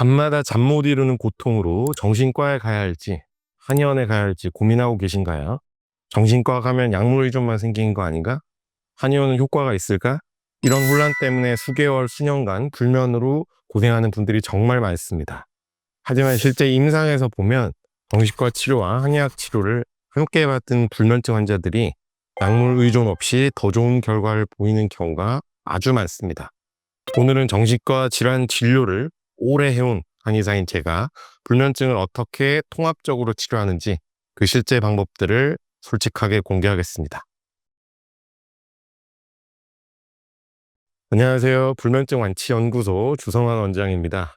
밤마다 잠 못 이루는 고통으로 정신과에 가야 할지 한의원에 가야 할지 고민하고 계신가요? 정신과 가면 약물 의존만 생기는 거 아닌가? 한의원은 효과가 있을까? 이런 혼란 때문에 수개월, 수년간 불면으로 고생하는 분들이 정말 많습니다. 하지만 실제 임상에서 보면 정신과 치료와 한의학 치료를 함께 받은 불면증 환자들이 약물 의존 없이 더 좋은 결과를 보이는 경우가 아주 많습니다. 오늘은 정신과 질환 진료를 오래 해온 한의사인 제가 불면증을 어떻게 통합적으로 치료하는지 그 실제 방법들을 솔직하게 공개하겠습니다. 안녕하세요. 불면증 완치연구소 주성환 원장입니다.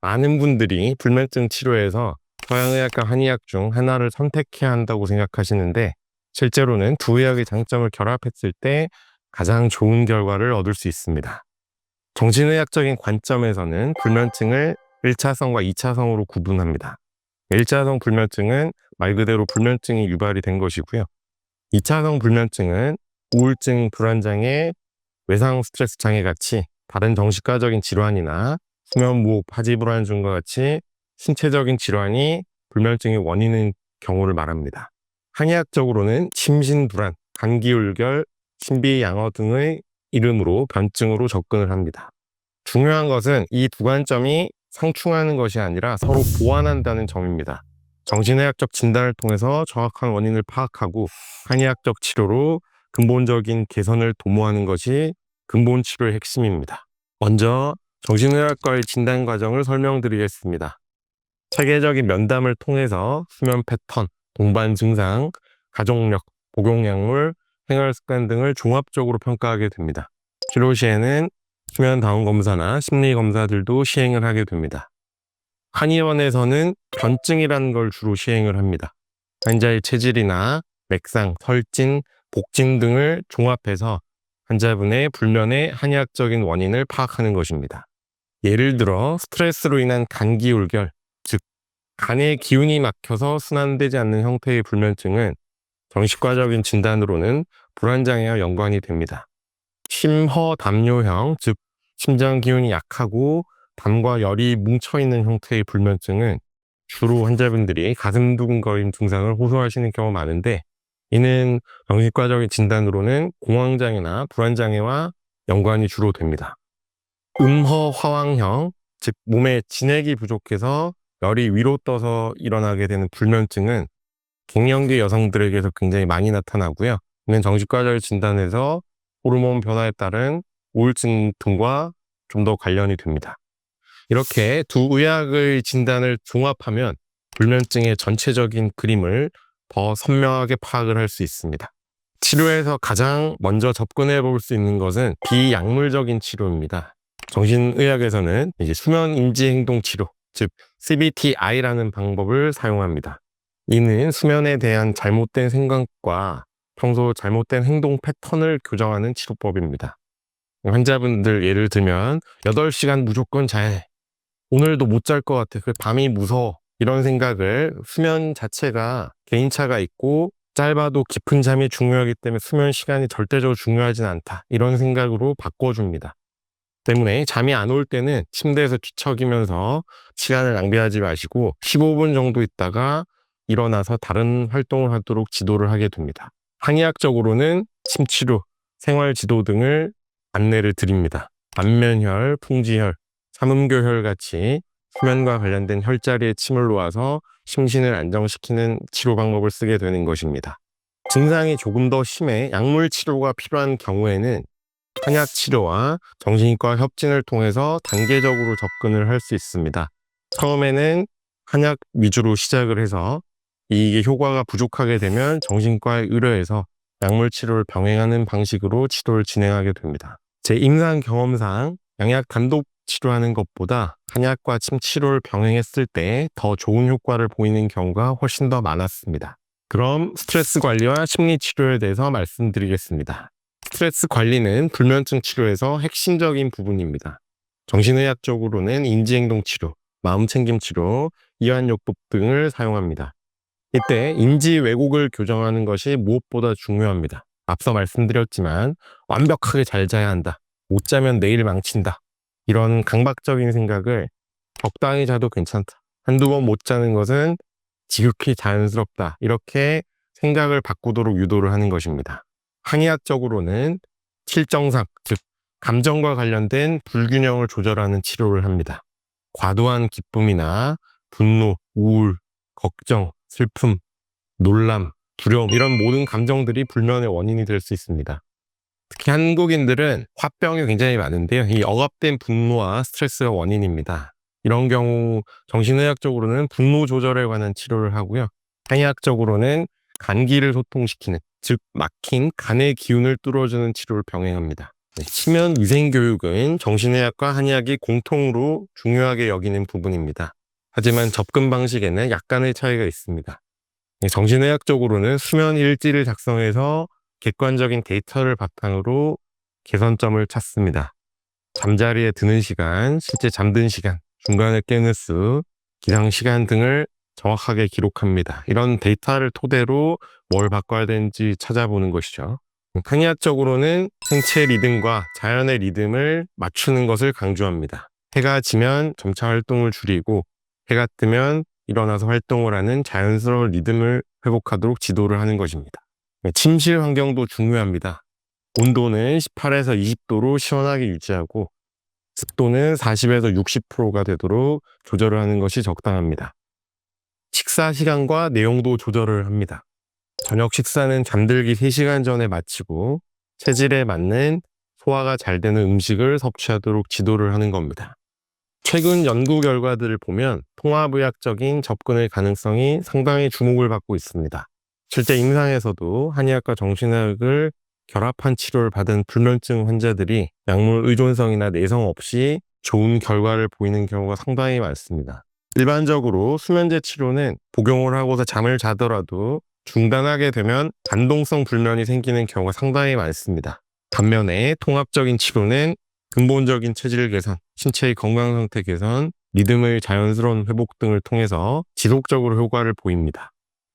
많은 분들이 불면증 치료에서 서양의학과 한의학 중 하나를 선택해야 한다고 생각하시는데 실제로는 두 의학의 장점을 결합했을 때 가장 좋은 결과를 얻을 수 있습니다. 정신의학적인 관점에서는 불면증을 1차성과 2차성으로 구분합니다. 1차성 불면증은 말 그대로 불면증이 유발이 된 것이고요. 2차성 불면증은 우울증, 불안장애, 외상 스트레스 장애 같이 다른 정신과적인 질환이나 수면 무호흡, 하지 불안 증과 같이 신체적인 질환이 불면증의 원인인 경우를 말합니다. 한의학적으로는 심신불안, 감기울결, 신비양어 등의 이름으로 변증으로 접근을 합니다. 중요한 것은 이 두 관점이 상충하는 것이 아니라 서로 보완한다는 점입니다. 정신의학적 진단을 통해서 정확한 원인을 파악하고 한의학적 치료로 근본적인 개선을 도모하는 것이 근본 치료의 핵심입니다. 먼저 정신의학과의 진단 과정을 설명드리겠습니다. 체계적인 면담을 통해서 수면 패턴, 동반 증상, 가족력, 복용약물, 생활습관 등을 종합적으로 평가하게 됩니다. 치료 시에는 수면 다운 검사나 심리 검사들도 시행을 하게 됩니다. 한의원에서는 변증이라는 걸 주로 시행을 합니다. 환자의 체질이나 맥상, 설진, 복진 등을 종합해서 환자분의 불면의 한의학적인 원인을 파악하는 것입니다. 예를 들어 스트레스로 인한 감기울결, 즉 간의 기운이 막혀서 순환되지 않는 형태의 불면증은 정신과적인 진단으로는 불안장애와 연관이 됩니다. 심허담요형, 즉 심장 기운이 약하고 담과 열이 뭉쳐있는 형태의 불면증은 주로 환자분들이 가슴 두근거림 증상을 호소하시는 경우가 많은데 이는 정신과적인 진단으로는 공황장애나 불안장애와 연관이 주로 됩니다. 음허화왕형, 즉 몸에 진액이 부족해서 열이 위로 떠서 일어나게 되는 불면증은 갱년기 여성들에게서 굉장히 많이 나타나고요. 이는 정신과적인 진단에서 호르몬 변화에 따른 우울증 등과 좀 더 관련이 됩니다. 이렇게 두 의학의 진단을 종합하면 불면증의 전체적인 그림을 더 선명하게 파악을 할 수 있습니다. 치료에서 가장 먼저 접근해 볼 수 있는 것은 비약물적인 치료입니다. 정신의학에서는 이제 수면 인지 행동 치료, 즉 CBTI라는 방법을 사용합니다. 이는 수면에 대한 잘못된 생각과 평소 잘못된 행동 패턴을 교정하는 치료법입니다. 환자분들 예를 들면 8시간 무조건 자야 해. 오늘도 못 잘 것 같아. 그 밤이 무서워. 이런 생각을 수면 자체가 개인차가 있고 짧아도 깊은 잠이 중요하기 때문에 수면 시간이 절대적으로 중요하진 않다. 이런 생각으로 바꿔줍니다. 때문에 잠이 안 올 때는 침대에서 뒤척이면서 시간을 낭비하지 마시고 15분 정도 있다가 일어나서 다른 활동을 하도록 지도를 하게 됩니다. 한의학적으로는 침치료, 생활지도 등을 안내를 드립니다. 안면혈, 풍지혈, 삼음교혈 같이 수면과 관련된 혈자리에 침을 놓아서 심신을 안정시키는 치료 방법을 쓰게 되는 것입니다. 증상이 조금 더 심해 약물 치료가 필요한 경우에는 한약 치료와 정신과 협진을 통해서 단계적으로 접근을 할 수 있습니다. 처음에는 한약 위주로 시작을 해서 이게 효과가 부족하게 되면 정신과에 의뢰해서 약물 치료를 병행하는 방식으로 치료를 진행하게 됩니다. 제 임상 경험상 양약 단독 치료하는 것보다 한약과 침 치료를 병행했을 때 더 좋은 효과를 보이는 경우가 훨씬 더 많았습니다. 그럼 스트레스 관리와 심리 치료에 대해서 말씀드리겠습니다. 스트레스 관리는 불면증 치료에서 핵심적인 부분입니다. 정신의학적으로는 인지행동 치료, 마음챙김 치료, 이완요법 등을 사용합니다. 이때 인지 왜곡을 교정하는 것이 무엇보다 중요합니다. 앞서 말씀드렸지만 완벽하게 잘 자야 한다. 못 자면 내일 망친다. 이런 강박적인 생각을 적당히 자도 괜찮다. 한두 번 못 자는 것은 지극히 자연스럽다. 이렇게 생각을 바꾸도록 유도를 하는 것입니다. 한의학적으로는 칠정상, 즉 감정과 관련된 불균형을 조절하는 치료를 합니다. 과도한 기쁨이나 분노, 우울, 걱정, 슬픔, 놀람, 두려움 이런 모든 감정들이 불면의 원인이 될 수 있습니다. 특히 한국인들은 화병이 굉장히 많은데요. 이 억압된 분노와 스트레스가 원인입니다. 이런 경우 정신의학적으로는 분노 조절에 관한 치료를 하고요. 한의학적으로는 간기를 소통시키는, 즉 막힌 간의 기운을 뚫어주는 치료를 병행합니다. 치면 위생교육은 정신의학과 한의학이 공통으로 중요하게 여기는 부분입니다. 하지만 접근 방식에는 약간의 차이가 있습니다. 정신의학적으로는 수면 일지를 작성해서 객관적인 데이터를 바탕으로 개선점을 찾습니다. 잠자리에 드는 시간, 실제 잠든 시간, 중간에 깨는 수, 기상 시간 등을 정확하게 기록합니다. 이런 데이터를 토대로 뭘 바꿔야 되는지 찾아보는 것이죠. 한의학적으로는 생체 리듬과 자연의 리듬을 맞추는 것을 강조합니다. 해가 지면 점차 활동을 줄이고 해가 뜨면 일어나서 활동을 하는 자연스러운 리듬을 회복하도록 지도를 하는 것입니다. 침실 환경도 중요합니다. 온도는 18에서 20도로 시원하게 유지하고 습도는 40에서 60%가 되도록 조절을 하는 것이 적당합니다. 식사 시간과 내용도 조절을 합니다. 저녁 식사는 잠들기 3시간 전에 마치고 체질에 맞는 소화가 잘 되는 음식을 섭취하도록 지도를 하는 겁니다. 최근 연구 결과들을 보면 통합의학적인 접근의 가능성이 상당히 주목을 받고 있습니다. 실제 임상에서도 한의학과 정신의학을 결합한 치료를 받은 불면증 환자들이 약물 의존성이나 내성 없이 좋은 결과를 보이는 경우가 상당히 많습니다. 일반적으로 수면제 치료는 복용을 하고서 잠을 자더라도 중단하게 되면 반동성 불면이 생기는 경우가 상당히 많습니다. 반면에 통합적인 치료는 근본적인 체질 개선, 신체의 건강 상태 개선, 리듬의 자연스러운 회복 등을 통해서 지속적으로 효과를 보입니다.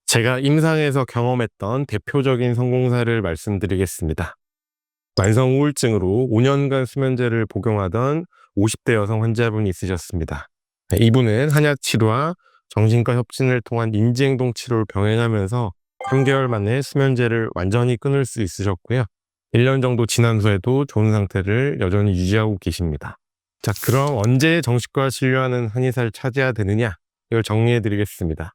제가 임상에서 경험했던 대표적인 성공 사례를 말씀드리겠습니다. 만성 우울증으로 5년간 수면제를 복용하던 50대 여성 환자분이 있으셨습니다. 이분은 한약 치료와 정신과 협진을 통한 인지행동 치료를 병행하면서 3개월 만에 수면제를 완전히 끊을 수 있으셨고요. 1년 정도 지난 후에도 좋은 상태를 여전히 유지하고 계십니다. 자, 그럼 언제 정신과 진료하는 한의사를 찾아야 되느냐? 이걸 정리해 드리겠습니다.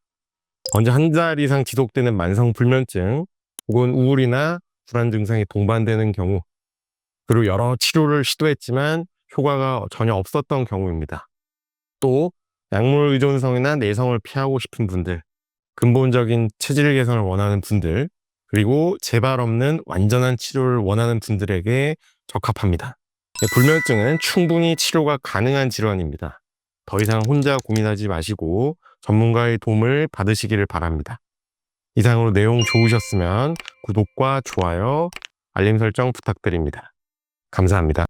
먼저 한 달 이상 지속되는 만성 불면증 혹은 우울이나 불안 증상이 동반되는 경우, 그리고 여러 치료를 시도했지만 효과가 전혀 없었던 경우입니다. 또 약물 의존성이나 내성을 피하고 싶은 분들, 근본적인 체질 개선을 원하는 분들, 그리고 재발 없는 완전한 치료를 원하는 분들에게 적합합니다. 불면증은 충분히 치료가 가능한 질환입니다. 더 이상 혼자 고민하지 마시고 전문가의 도움을 받으시기를 바랍니다. 이상으로 내용 좋으셨으면 구독과 좋아요, 알림 설정 부탁드립니다. 감사합니다.